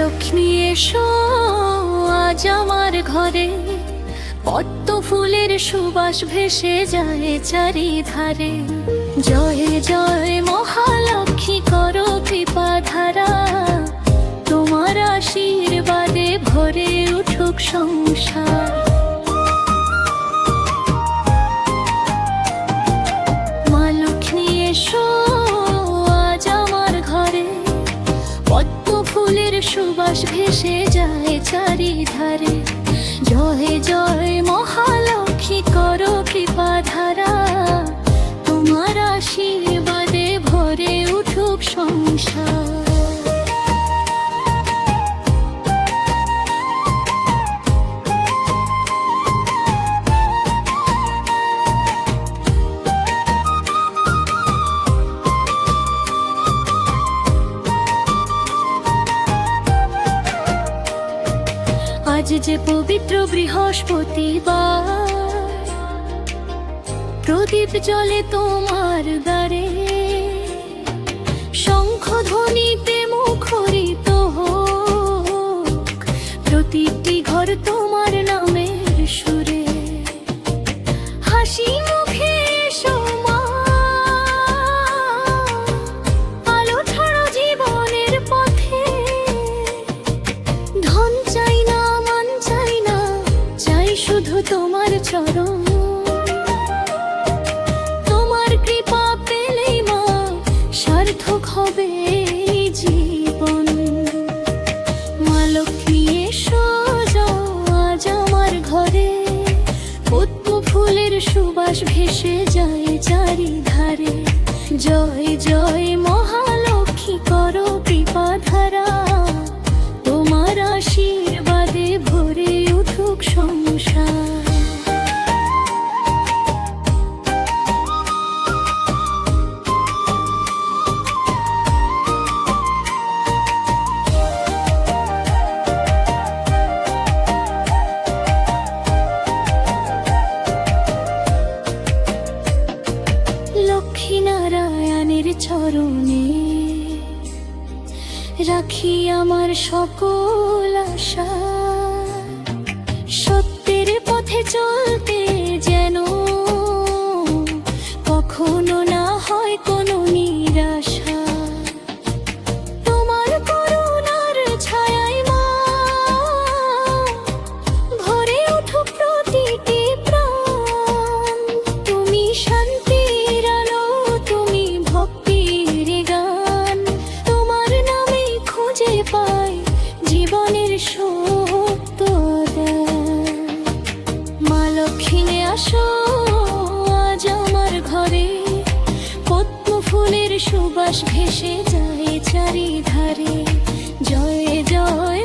লক্ষ্মী এসো আজ আমার ঘরে, পদ্ম ফুলের সুবাস ভেসে যায় চারিধারে। জয় জয় মহালক্ষ্মী করো কৃপা ধারা, তোমার আশীর্বাদে ভরে উঠুক সংসার। মা লক্ষ্মী এসো আজ আমার ঘরে, পদ্ম ফুলের সুবাস ভেসে যায় চারিধারে। জয় জয় মহালক্ষ্মী করো কৃপা ধারা, তোমার আশীর্বাদে ভরে উঠুক সংসার। আজ যে পবিত্র বৃহস্পতিবার, প্রদীপ জ্বলে তোমার দ্বারে, শঙ্খ ধ্বনিতে মুখরিত হোক প্রতিটি ঘর তোমার নামের সুরে। হাসি মুখে এসো মা, আলো ছড়ো জীবনের পথে। ধন চাই না, মান চাই না, চাই শুধু তোমার চরণ। তোমার কৃপা পেলেই মা সার্থক হবে এই জীবন। মা লক্ষ্মী এসো আজ আমার ঘরে, পদ্ম ফুলের সুবাস ভেসে যায় চারিধারে। জয় জয় মহালক্ষ্মী করো কৃপা ধারা, তোমার আশীর্বাদে ভরে উঠুক সংসার। লক্ষ্মীনারায়ণের চরণে রাখি আমার সকল আশা, সত্যের পথে চলতে যেন কখনো না হয় কোনো নিরাশা। তোমার করুণার ছায়ায় মা ভরে উঠুক প্রতিটি প্রাণ। তুমি শান্তির আলো, তুমি ভক্তির গান, তোমার নামে খুঁজে পাই জীবনের সত্য। মা লক্ষ্মী আসো আজ আমার ঘরে, পদ্ম ফুলের সুবাস ভেসে যায় চারিধারে। জয় জয়